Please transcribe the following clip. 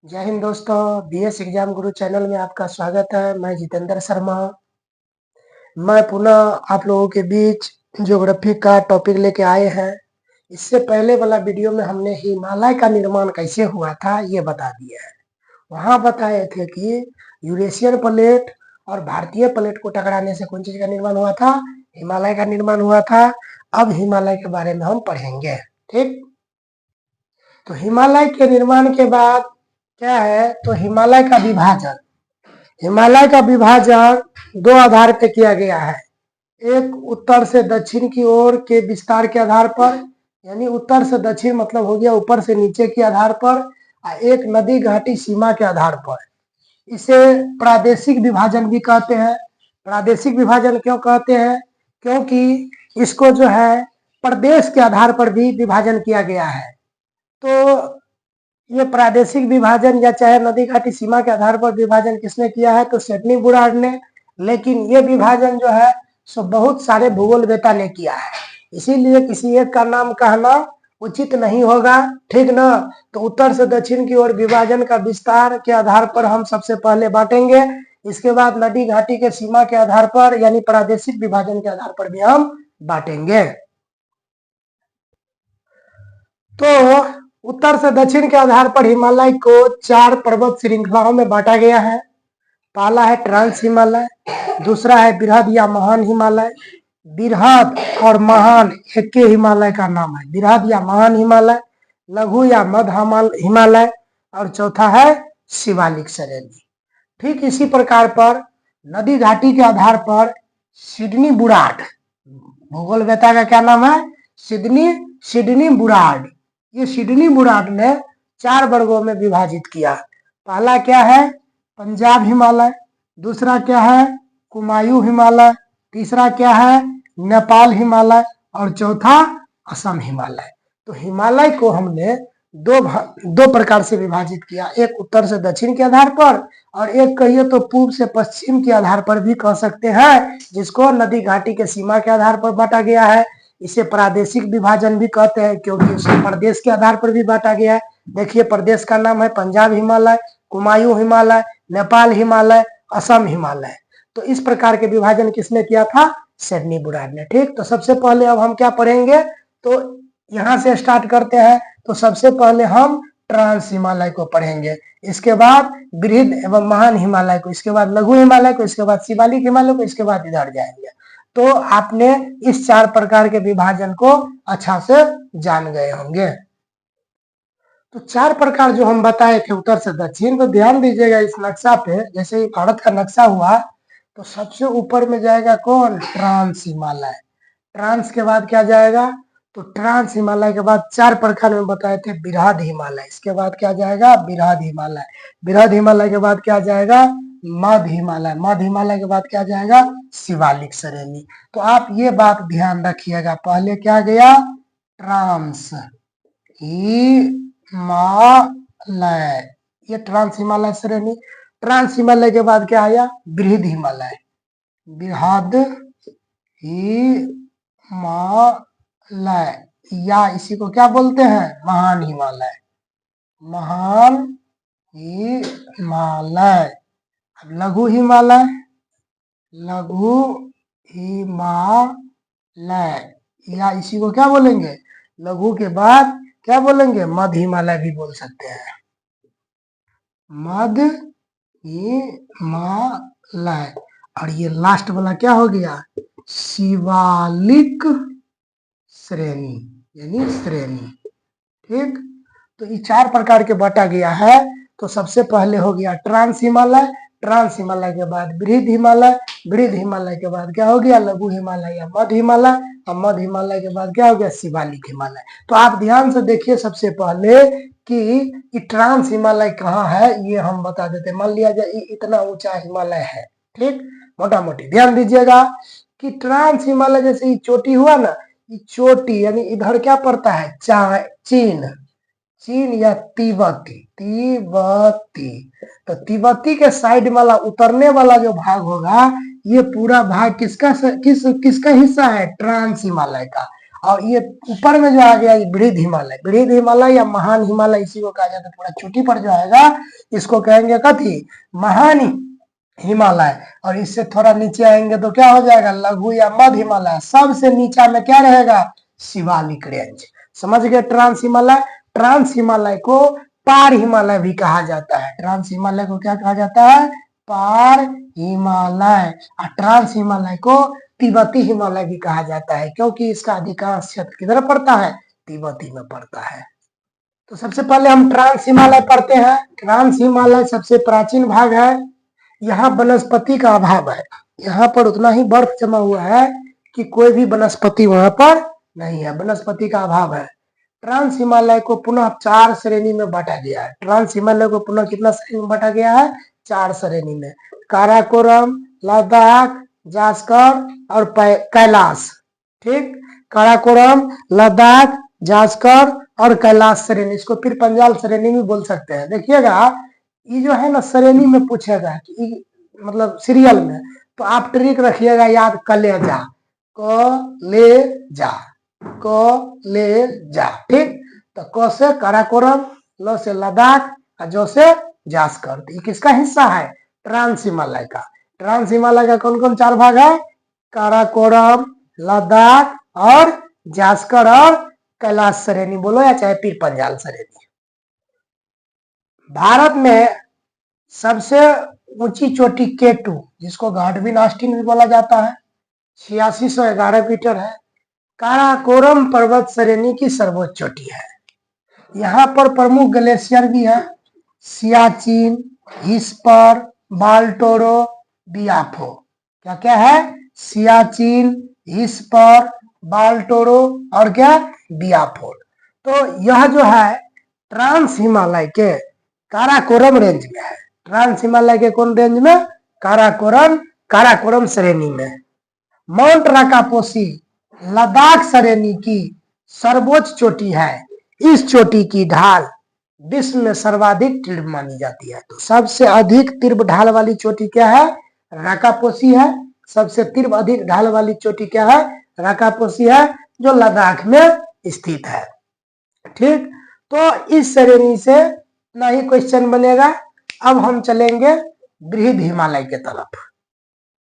जय हिंद दोस्तों, BS exam गुरु channel में आपका स्वागत है। मैं जितेंद्र शर्मा। मैं पुनः आप लोगों के बीच ज्योग्राफी का टॉपिक लेके आए हैं। इससे पहले वाला वीडियो में हमने हिमालय का निर्माण कैसे हुआ था ये बता दिया है। वहां बताए थे कि यूरेशियन प्लेट और भारतीय प्लेट को टकराने से कौन चीज का निर्माण हुआ था? हिमालय का निर्माण हुआ था। अब हिमालय के बारे में हम पढ़ेंगे। ठीक, तो हिमालय के निर्माण के बाद क्या है, तो हिमालय का विभाजन दो आधार पे किया गया है। एक उत्तर से दक्षिण की ओर के विस्तार के आधार पर, यानी उत्तर से दक्षिण मतलब हो गया ऊपर से नीचे के आधार पर, और एक नदी घाटी सीमा के आधार पर। इसे प्रादेशिक विभाजन भी कहते हैं। प्रादेशिक विभाजन क्यों कहते हैं? क्योंकि इसको जो है प्रदेश के आधार पर भी विभाजन किया गया है। तो ये प्रादेशिक विभाजन या चाहे नदी घाटी सीमा के आधार पर विभाजन किसने किया है? तो सिडनी बुलार्ड ने। लेकिन ये विभाजन जो है सो बहुत सारे भूगोलवेता ने किया है, इसीलिए किसी एक का नाम कहना उचित नहीं होगा। ठीक ना? तो उत्तर से दक्षिण की ओर विभाजन का विस्तार के आधार पर हम सबसे पहले बांटेंगे। इसके बाद नदी घाटी के सीमा के आधार पर यानी प्रादेशिक विभाजन के आधार पर भी हम बांटेंगे। तो उत्तर से दक्षिण के आधार पर हिमालय को 4 पर्वत श्रृंखलाओं में बांटा गया है। पहला है ट्रांस हिमालय, दूसरा है बृहद या महान हिमालय। बृहद और महान एक के हिमालय का नाम है, बृहद या महान हिमालय। लघु या मध्य हिमालय, और चौथा है शिवालिक श्रेणी। ठीक इसी प्रकार पर नदी घाटी के आधार पर सिडनी बुराड, भूगोलवेता का क्या नाम है? Sydney Burrard. ये सिडनी बुराड ने 4 वर्गों में विभाजित किया। पहला क्या है? पंजाब हिमालय। दूसरा क्या है? कुमायूं हिमालय। तीसरा क्या है? नेपाल हिमालय। और चौथा असम हिमालय। तो हिमालय को हमने दो प्रकार से विभाजित किया, एक उत्तर से दक्षिण के आधार पर, और एक कहिए तो पूर्व से पश्चिम के आधार पर भी कह सकते हैं, जिसको नदी घाटी के सीमा के आधार पर बांटा गया है। इसे प्रादेशिक विभाजन भी कहते हैं, क्योंकि उसे प्रदेश के आधार पर भी बांटा गया है। देखिए, प्रदेश का नाम है पंजाब हिमालय, कुमायूं हिमालय, नेपाल हिमालय, असम हिमालय। तो इस प्रकार के विभाजन किसने किया था? सिडनी बुराड ने। ठीक, तो सबसे पहले अब हम क्या पढ़ेंगे, तो यहाँ से स्टार्ट करते हैं। तो सबसे पहले हम ट्रांस हिमालय को पढ़ेंगे, इसके बाद बृहद एवं महान हिमालय को, इसके बाद लघु हिमालय को, इसके बाद शिवालिक हिमालय को, इसके बाद इधर जाएंगे। तो आपने इस 4 प्रकार के विभाजन को अच्छा से जान गए होंगे। तो 4 प्रकार जो हम बताए थे उत्तर से दक्षिण, तो ध्यान दीजिएगा इस नक्शा पे। जैसे ही भारत का नक्शा हुआ तो सबसे ऊपर में जाएगा कौन? ट्रांस हिमालय। ट्रांस के बाद क्या जाएगा? तो ट्रांस हिमालय के बाद 4 प्रकार में बताए थे बृहद हिमालय। इसके बाद क्या जाएगा? बृहद हिमालय। बृहद हिमालय के बाद क्या जाएगा? मध्य हिमालय। मध्य हिमालय के बाद क्या जाएगा? शिवालिक श्रेणी। तो आप ये बात ध्यान रखिएगा, पहले क्या गया? ट्रांस हिमालय, ये ट्रांस हिमालय श्रेणी। ट्रांस हिमालय के बाद क्या आया? बृहद हिमालय। बृहद हिमालय, या इसी को क्या बोलते हैं? महान हिमालय। महान हिमालय। अब लघु हिमालय। लघु हिमालय, या इसी को क्या बोलेंगे? लघु के बाद क्या बोलेंगे? मध्य हिमालय भी बोल सकते हैं। मध्य हिमालय। और ये लास्ट वाला क्या हो गया? शिवालिक श्रेणी, यानी श्रेणी। ठीक, तो ये 4 प्रकार के बांटा गया है। तो सबसे पहले हो गया ट्रांस हिमालय। ट्रांस हिमालय के बाद बृहद हिमालय। बृहद हिमालय के बाद क्या हो गया? लघु हिमालय या मध्य हिमालय। और मध्य हिमालय के बाद क्या हो गया? शिवालिक हिमालय। तो आप ध्यान से देखिए सबसे पहले कि ट्रांस हिमालय कहाँ है, ये हम बता देते। मान लिया जाए इतना ऊंचा हिमालय है। ठीक, मोटा मोटी ध्यान दीजिएगा कि ट्रांस हिमालय जैसे ये चोटी हुआ ना, ये चोटी यानी इधर क्या पड़ता है? चीन। चीन या तिब्बती। तो तिब्बती के साइड वाला उतरने वाला जो भाग होगा, ये पूरा भाग किसका हिस्सा है? ट्रांस हिमालय का। और ये ऊपर में जो आ गया ये बृहद हिमालय, बृहद हिमालय या महान हिमालय इसी को कहा जाता है। थोड़ा चोटी पर जो आएगा इसको कहेंगे कथी, महान हिमालय। और इससे थोड़ा नीचे आएंगे तो क्या हो जाएगा, लघु या मध्य हिमालय। सबसे नीचा में क्या रहेगा, शिवालिक रेंज। समझ गए, ट्रांस हिमालय। ट्रांस हिमालय को पार हिमालय भी कहा जाता है। ट्रांस हिमालय को क्या कहा जाता है, पार हिमालय। और ट्रांस हिमालय को तिब्बती हिमालय भी कहा जाता है, क्योंकि इसका अधिकांश क्षेत्र किधर पड़ता है, तिब्बती में पड़ता है। तो सबसे पहले हम ट्रांस हिमालय पढ़ते हैं। ट्रांस हिमालय सबसे प्राचीन भाग है। यहाँ वनस्पति का अभाव है, यहाँ पर उतना ही बर्फ जमा हुआ है कि कोई भी वनस्पति वहां पर नहीं है, वनस्पति का अभाव है। ट्रांस हिमालय को पुनः 4 श्रेणी में बांटा गया है। ट्रांस हिमालय को पुनः कितना श्रेणी में बांटा गया है, 4 श्रेणी में। काराकोरम, लद्दाख, जास्कर और कैलाश। ठीक, काराकोरम, लद्दाख, जास्कर और कैलाश श्रेणी, इसको फिर पंजाल श्रेणी भी बोल सकते हैं। देखिएगा ये जो है ना श्रेणी में पूछेगा कि मतलब सीरियल में, तो आप ट्रिक रखिएगा याद, कलेजा, कलेजा, कलेजा। ठीक, तो क से काराकोरम, ल से लद्दाख और जो से जास्कर। तो ये किसका हिस्सा है, ट्रांस हिमालय का। ट्रांस हिमालय का कौन कौन 4 भाग है, काराकोरम, लद्दाख और जास्कर और कैलाश श्रेणी बोलो या चाहे फिर पंजाल श्रेणी। भारत में सबसे ऊंची चोटी K2 जिसको गाडविन ऑस्टिन भी बोला जाता है, 8611 मीटर है। काराकोरम पर्वत श्रेणी की सर्वोच्च चोटी है। यहाँ पर प्रमुख ग्लेशियर भी है, सियाचिन, हिस्पर, बाल्टोरो, बियाफो। क्या क्या है, सियाचिन, हिस्पर, बाल्टोरो और क्या, बियाफो। तो यह जो है ट्रांस हिमालय के काराकोरम रेंज में है। ट्रांस हिमालय के कौन रेंज में, काराकोरम श्रेणी में। माउंट राकापोसी लद्दाख श्रेणी की सर्वोच्च चोटी है। इस चोटी की ढाल विश्व में सर्वाधिक तीव्र मानी जाती है। तो सबसे अधिक तीव्र ढाल वाली चोटी क्या है, राकापोसी है। सबसे तीव्र अधिक ढाल वाली चोटी क्या है, राकापोसी है, जो लद्दाख में स्थित है। ठीक, तो इस श्रेणी से ना ही क्वेश्चन बनेगा। अब हम चलेंगे बृहद हिमालय के तरफ।